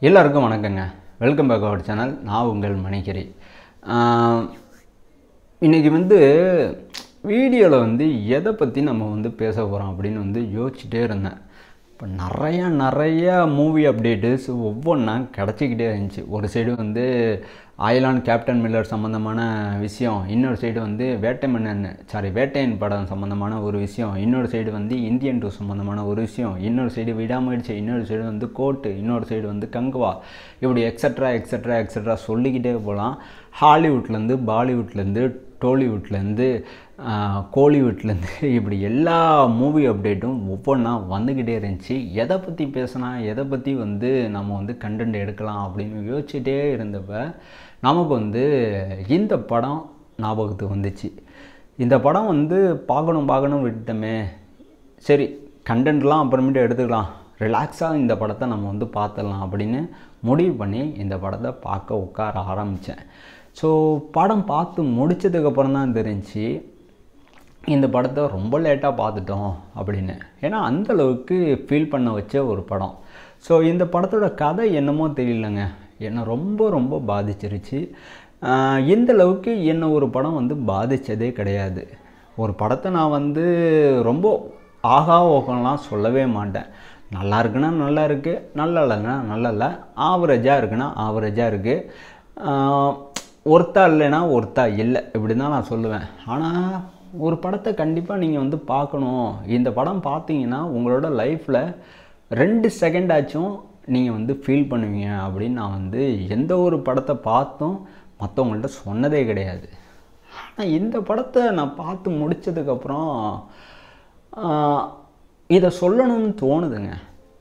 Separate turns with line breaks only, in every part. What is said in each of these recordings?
எல்லாருக்கும் வணக்கங்க. Welcome back our channel. நான் உங்கள் மணிகிரி. இன்றைக்கி வீடியோவில் எதை பற்றி நம்ம பேச போகிறோம் அப்படின்னு யோசிச்சுட்டே இருந்தேன். இப்போ நிறையா மூவி அப்டேட்ஸ் ஒவ்வொன்றா கிடச்சிக்கிட்டே இருந்துச்சு. ஒரு சைடு ஆயிலான் கேப்டன் மில்லர் சம்மந்தமான விஷயம், இன்னொரு சைடு வேட்டையன் படம் சம்மந்தமான ஒரு விஷயம், இன்னொரு சைடு இந்தியன் 2 சம்மந்தமான ஒரு விஷயம், இன்னொரு சைடு விடாமுயற்சி, இன்னொரு சைடு கோர்ட்டு, இன்னொரு சைடு கங்குவா, இப்படி எக்ஸட்ரா சொல்லிக்கிட்டே போகலாம். ஹாலிவுட்லேருந்து பாலிவுட்லேருந்து டோலிவுட்லேருந்து கோலிவுட்லேருந்து இப்படி எல்லா மூவி அப்டேட்டும் ஒவ்வொன்றா வந்துக்கிட்டே இருந்துச்சு. எதை பற்றி பேசினா எதை பற்றி நம்ம கண்டென்ட் எடுக்கலாம் அப்படின்னு யோசிச்சுட்டே இருந்தப்போ நமக்கு இந்த படம் ஞாபகத்துக்கு வந்துச்சு. இந்த படம் பார்க்கணும் விட்டோமே, சரி கண்டென்ட்லாம் அப்புறமேட்டு எடுத்துக்கலாம், ரிலாக்ஸாக இந்த படத்தை நம்ம பார்த்துடலாம் அப்படின்னு முடிவு பண்ணி இந்த படத்தை பார்க்க உட்கார ஆரம்பித்தேன். ஸோ படம் பார்த்து முடித்ததுக்கப்புறம் தான் தெரிஞ்சு இந்த படத்தை ரொம்ப லேட்டாக பார்த்துட்டோம் அப்படின்னு. ஏன்னா அந்தளவுக்கு ஃபீல் பண்ண வச்ச ஒரு படம். ஸோ இந்த படத்தோட கதை என்னமோ தெரியலங்க, என்னை ரொம்ப பாதிச்சிருச்சு. இந்தளவுக்கு என்னை ஒரு படம் பாதித்ததே கிடையாது. ஒரு படத்தை நான் ரொம்ப ஆகா ஓகம்லாம் சொல்லவே மாட்டேன். நல்லா இருக்குன்னா நல்லா இருக்குது, நல்லா இல்லைன்னா நல்லா இல்லை, ஆவரேஜாக இருக்குன்னா ஆவரேஜாக இருக்குது, ஒர்த்தா இல்லைன்னா ஒர்த்தா இல்லை, இப்படி தான் நான் சொல்லுவேன். ஆனால் ஒரு படத்தை கண்டிப்பாக நீங்கள் பார்க்கணும். இந்த படம் பார்த்தீங்கன்னா உங்களோட லைஃப்பில் 2 செகண்ட் ஆச்சும் நீங்கள் ஃபீல் பண்ணுவீங்க அப்படின்னு நான் எந்த ஒரு படத்தை பார்த்தும் மற்றவங்கள்ட்ட சொன்னதே கிடையாது. ஆனால் இந்த படத்தை நான் பார்த்து முடித்ததுக்கப்புறம் இதை சொல்லணும்னு தோணுதுங்க.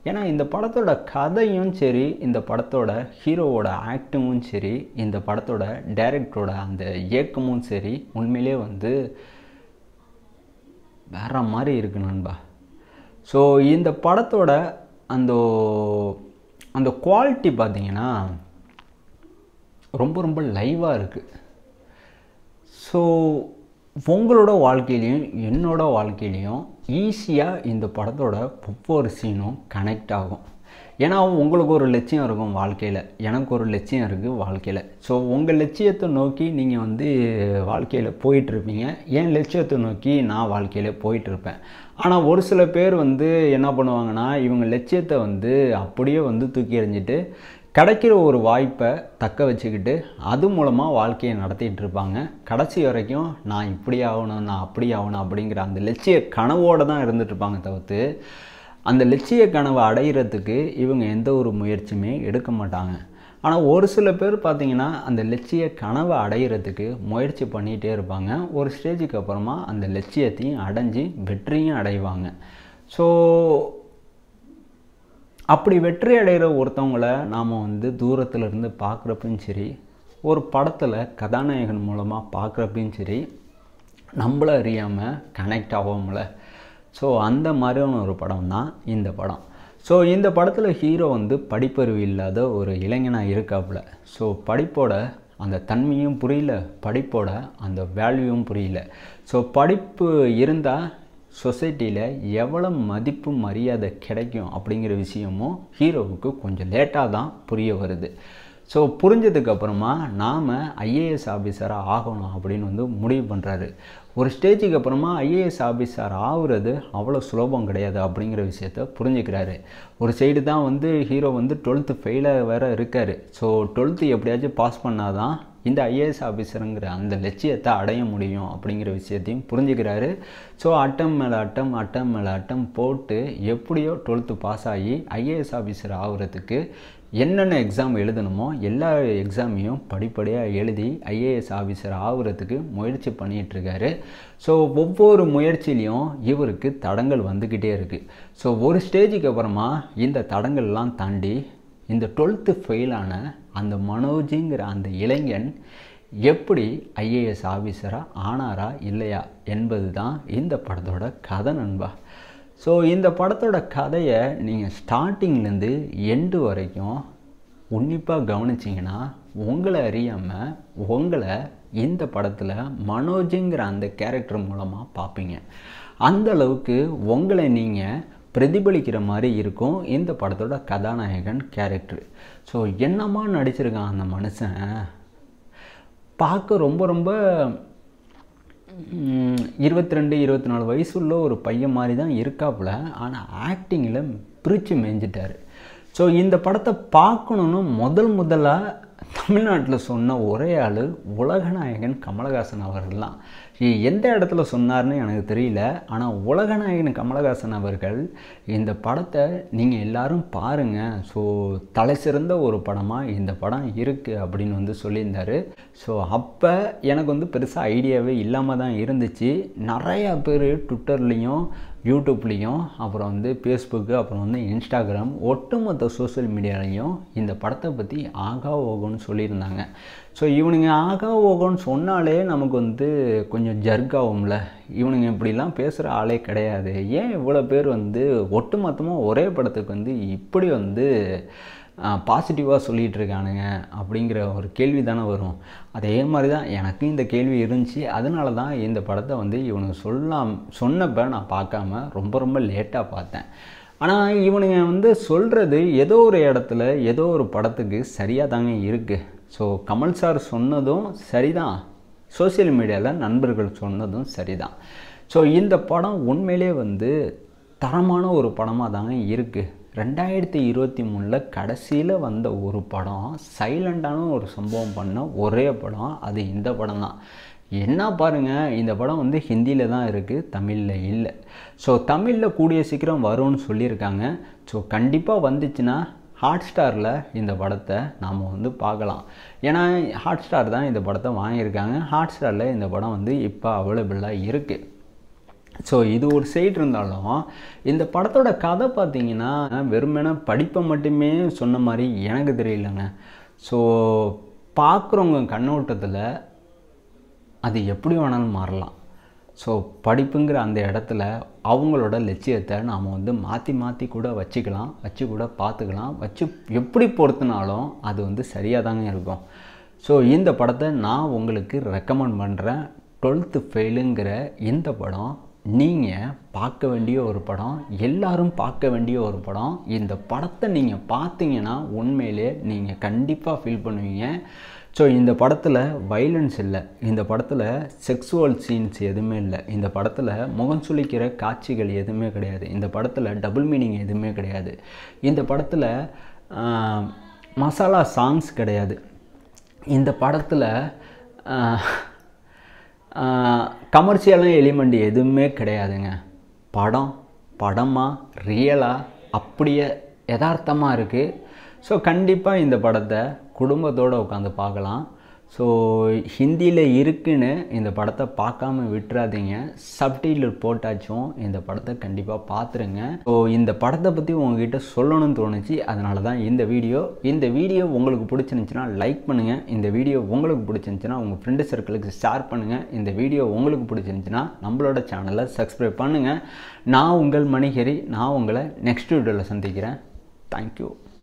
ஏன்னா இந்த படத்தோட கதையும் சரி, இந்த படத்தோட ஹீரோவோட ஆக்டிங்கும் சரி, இந்த படத்தோட டைரக்டரோட அந்த இயக்கமும் சரி, உண்மையிலே வேற மாதிரி இருக்கு நண்பா. ஸோ இந்த படத்தோட அந்த அந்த குவாலிட்டி பார்த்திங்கன்னா ரொம்ப லைவாக இருக்குது. ஸோ உங்களோட வாழ்க்கையிலையும் என்னோட வாழ்க்கையிலையும் ஈஸியாக இந்த படத்தோட ஒவ்வொரு சீனும் கனெக்ட் ஆகும். ஏன்னா உங்களுக்கு ஒரு லட்சியம் இருக்கும் வாழ்க்கையில், எனக்கு ஒரு லட்சியம் இருக்குது வாழ்க்கையில். ஸோ உங்கள் லட்சியத்தை நோக்கி நீங்கள் வாழ்க்கையில் போயிட்டுருப்பீங்க, என் லட்சியத்தை நோக்கி நான் வாழ்க்கையில் போயிட்டுருப்பேன். ஆனால் ஒரு சில பேர் என்ன பண்ணுவாங்கன்னா, இவங்க லட்சியத்தை அப்படியே தூக்கி எறிஞ்சிட்டு கிடைக்கிற ஒரு வாய்ப்பை தக்க வச்சுக்கிட்டு அது மூலமாக வாழ்க்கையை நடத்திட்டு இருப்பாங்க. கடைசி வரைக்கும் நான் இப்படி ஆகணும், நான் அப்படி ஆகணும் அப்படிங்கிற அந்த லட்சிய கனவோடு தான் இருந்துகிட்ருப்பாங்க தவிர்த்து அந்த லட்சிய கனவை அடைகிறதுக்கு இவங்க எந்த ஒரு முயற்சியுமே எடுக்க மாட்டாங்க. ஆனால் ஒரு சில பேர் பார்த்திங்கன்னா அந்த லட்சிய கனவை அடைகிறதுக்கு முயற்சி பண்ணிகிட்டே இருப்பாங்க. ஒரு ஸ்டேஜுக்கு அப்புறமா அந்த லட்சியத்தையும் அடைஞ்சி வெற்றியும் அடைவாங்க. ஸோ அப்படி வெற்றி அடைகிற ஒருத்தவங்களை நாம் தூரத்தில் இருந்து பார்க்குறப்பையும் சரி, ஒரு படத்தில் கதாநாயகன் மூலமாக பார்க்குறப்பையும் சரி, நம்மளை அறியாமல் கனெக்ட் ஆகும்ல. ஸோ அந்த மாதிரியான ஒரு படம் தான் இந்த படம். ஸோ இந்த படத்தில் ஹீரோ படிப்பறிவு இல்லாத ஒரு இளைஞனாக இருக்காப்புல. ஸோ படிப்போட அந்த தன்மையும் புரியல, படிப்போட அந்த வேல்யூவும் புரியல. ஸோ படிப்பு இருந்தால் சொசைட்டியில் எவ்வளோ மதிப்பு மரியாதை கிடைக்கும் அப்படிங்கிற விஷயமும் ஹீரோவுக்கு கொஞ்சம் லேட்டாக தான் புரிய வருது. ஸோ புரிஞ்சதுக்கப்புறமா நாம் ஐஏஎஸ் ஆஃபீஸராக ஆகணும் அப்படின்னு முடிவு பண்ணுறாரு. ஒரு ஸ்டேஜுக்கு அப்புறமா ஐஏஎஸ் ஆஃபீஸர் ஆகுறது அவ்வளோ சுலபம் கிடையாது அப்படிங்கிற விஷயத்த புரிஞ்சுக்கிறாரு. ஒரு சைடு தான் ஹீரோ 12th ஃபெயிலாக வேறு இருக்கார். ஸோ 12th எப்படியாச்சும் பாஸ் பண்ணால் தான் இந்த ஐஏஎஸ் ஆஃபீஸருங்கிற அந்த லட்சியத்தை அடைய முடியும் அப்படிங்கிற விஷயத்தையும் புரிஞ்சுக்கிறாரு. ஸோ அட்டம் மேலே அட்டம் போட்டு எப்படியோ 12th பாஸ் ஆகி ஐஏஎஸ் ஆஃபீஸர் ஆகுறதுக்கு என்னென்ன எக்ஸாம் எழுதணுமோ எல்லா எக்ஸாமையும் படிப்படியாக எழுதி ஐஏஎஸ் ஆஃபீஸர் ஆகுறதுக்கு முயற்சி பண்ணிகிட்ருக்காரு. ஸோ ஒவ்வொரு முயற்சியிலையும் இவருக்கு தடங்கள் வந்துக்கிட்டே இருக்குது. ஸோ ஒரு ஸ்டேஜுக்கு அப்புறமா இந்த தடங்கள்லாம் தாண்டி இந்த 12th ஃபெயிலான அந்த மனோஜிங்கிற அந்த இளைஞன் எப்படி ஐஏஎஸ் ஆஃபீஸராக ஆனாரா இல்லையா என்பது தான் இந்த படத்தோட கதை நண்பா. ஸோ இந்த படத்தோட கதையை நீங்கள் ஸ்டார்டிங்லேருந்து எண்டு வரைக்கும் உன்னிப்பாக கவனிச்சிங்கன்னா உங்களை அறியாமல் உங்களை இந்த படத்தில் மனோஜுங்கிற அந்த கேரக்டர் மூலமாக பார்ப்பீங்க. அந்தளவுக்கு உங்களை நீங்கள் பிரதிபலிக்கிற மாதிரி இருக்கும் இந்த படத்தோட கதாநாயகன் கேரக்டர். ஸோ என்னமா நடிச்சிருக்கான் அந்த மனுஷன். பார்க்க ரொம்ப ரொம்ப 22-24 வயசுள்ள ஒரு பையன் மாதிரி தான் இருக்காப்புல. ஆனால் ஆக்டிங்கில் பிரித்து மேய்ஞ்சிட்டார். ஸோ இந்த படத்தை பார்க்கணுன்னு முதலாக தமிழ்நாட்டில் சொன்ன ஒரே ஆள் உலகநாயகன் கமலஹாசன் அவர்கள் தான். எந்த இடத்துல சொன்னார்னு எனக்கு தெரியல. ஆனால் உலகநாயகன் கமலஹாசன் அவர்கள் இந்த படத்தை நீங்கள் எல்லோரும் பாருங்கள், ஸோ தலை சிறந்த ஒரு படமாக இந்த படம் இருக்குது அப்படின்னு வந்து சொல்லியிருந்தார். ஸோ அப்போ எனக்கு வந்து பெருசாக ஐடியாவே இல்லாமல் தான் இருந்துச்சு. நிறையா பேர் ட்விட்டர்லேயும் யூடியூப்லேயும் அப்புறம் வந்து ஃபேஸ்புக்கு அப்புறம் வந்து இன்ஸ்டாகிராம் ஒட்டுமொத்த சோஷியல் மீடியாலையும் இந்த படத்தை பற்றி ஆகா ஓகோன்னு சொல்லியிருந்தாங்க. ஸோ இவனுங்க ஆகா ஓகோன்னு சொன்னாலே நமக்கு வந்து கொஞ்சம் ஜர்காகும்ல. இவனுங்க இப்படிலாம் பேசுகிற ஆளே கிடையாது. ஏன் இவ்வளோ பேர் வந்து ஒட்டுமொத்தமாக ஒரே படத்துக்கு வந்து இப்படி வந்து பாசிட்டிவாக சொல்லிகிட்டு இருக்கானுங்க அப்படிங்கிற ஒரு கேள்வி தானே வரும். அதே மாதிரி தான் எனக்கும் இந்த கேள்வி இருந்துச்சு. அதனால தான் இந்த படத்தை வந்து இவனுக்கு சொன்னப்போ நான் பார்க்காம ரொம்ப லேட்டாக பார்த்தேன். ஆனால் இவனுங்க வந்து சொல்கிறது ஏதோ ஒரு இடத்துல ஏதோ ஒரு படத்துக்கு சரியாக தாங்க இருக்குது. ஸோ கமல் சார் சொன்னதும் சரிதான், சோசியல் மீடியாவில் நண்பர்கள் சொன்னதும் சரிதான். ஸோ இந்த படம் உண்மையிலே வந்து தரமான ஒரு படமாக தாங்க இருக்குது. 2023 கடைசியில் வந்த ஒரு படம், சைலண்டான ஒரு சம்பவம் பண்ண ஒரே படம் அது இந்த படம் தான். என்ன பாருங்கள், இந்த படம் வந்து ஹிந்தியில் தான் இருக்குது, தமிழில் இல்லை. ஸோ தமிழில் கூடிய சீக்கிரம் வரும்னு சொல்லியிருக்காங்க. ஸோ கண்டிப்பாக வந்துச்சுன்னா ஹாட்ஸ்டாரில் இந்த படத்தை நாம் வந்து பார்க்கலாம். ஏன்னா ஹாட்ஸ்டார் தான் இந்த படத்தை வாங்கியிருக்காங்க. ஹாட்ஸ்டாரில் இந்த படம் வந்து இப்போ அவைலபிளாக இருக்குது. ஸோ இது ஒரு சைடு இருந்தாலும் இந்த படத்தோட கதை பார்த்திங்கன்னா வெறுமனே படிப்பை மட்டுமே சொன்ன மாதிரி எனக்கு தெரியலங்க. ஸோ பார்க்குறவங்க கண்ணோட்டத்தில் அது எப்படி வேணாலும் மாறலாம். ஸோ படிப்புங்கிற அந்த இடத்துல அவங்களோட லட்சியத்தை நாம் வந்து மாற்றி கூட வச்சு கூட பார்த்துக்கலாம், வச்சு எப்படி பொறுத்தினாலும் அது வந்து சரியாக தாங்க இருக்கும். ஸோ இந்த படத்தை நான் உங்களுக்கு ரெக்கமெண்ட் பண்ணுறேன். 12th ஃபெயிலுங்கிற இந்த படம் நீங்கள் பார்க்க வேண்டிய ஒரு படம், எல்லாரும் பார்க்க வேண்டிய ஒரு படம். இந்த படத்தை நீங்கள் பார்த்தீங்கன்னா உண்மையிலே நீங்கள் கண்டிப்பாக ஃபீல் பண்ணுவீங்க. ஸோ இந்த படத்தில் வைலன்ஸ் இல்லை, இந்த படத்தில் செக்ஸுவல் சீன்ஸ் எதுவுமே இல்லை, இந்த படத்தில் முகம் சுளிக்கிற காட்சிகள் எதுவுமே கிடையாது, இந்த படத்தில் டபுள் மீனிங் எதுவுமே கிடையாது, இந்த படத்தில் மசாலா சாங்ஸ் கிடையாது, இந்த படத்தில் கமர்ஷியலான எலிமெண்ட் எதுவுமே கிடையாதுங்க. படமாக ரியலாக அப்படியே யதார்த்தமாக இருக்குது. ஸோ கண்டிப்பாக இந்த படத்தை குடும்பத்தோடு உட்காந்து பார்க்கலாம். ஸோ ஹிந்தியில் இருக்குன்னு இந்த படத்தை பார்க்காம விட்டுறாதீங்க. சப்டைட்டில் போட்டாச்சும் இந்த படத்தை கண்டிப்பாக பார்த்துருங்க. ஸோ இந்த படத்தை பற்றி உங்ககிட்ட சொல்லணும்னு தோணுச்சு, அதனால தான் இந்த வீடியோ உங்களுக்கு பிடிச்சிருந்துச்சின்னா லைக் பண்ணுங்கள். இந்த வீடியோ உங்களுக்கு பிடிச்சிருந்துச்சின்னா உங்கள் ஃப்ரெண்டு சர்க்கிளுக்கு ஷேர் பண்ணுங்கள். இந்த வீடியோ உங்களுக்கு பிடிச்சிருந்துச்சின்னா நம்மளோட சேனலை சப்ஸ்கிரைப் பண்ணுங்கள். நான் உங்கள் மணிஹரி. நான் உங்களை நெக்ஸ்ட் வீடியோவில் சந்திக்கிறேன். தேங்க்யூ.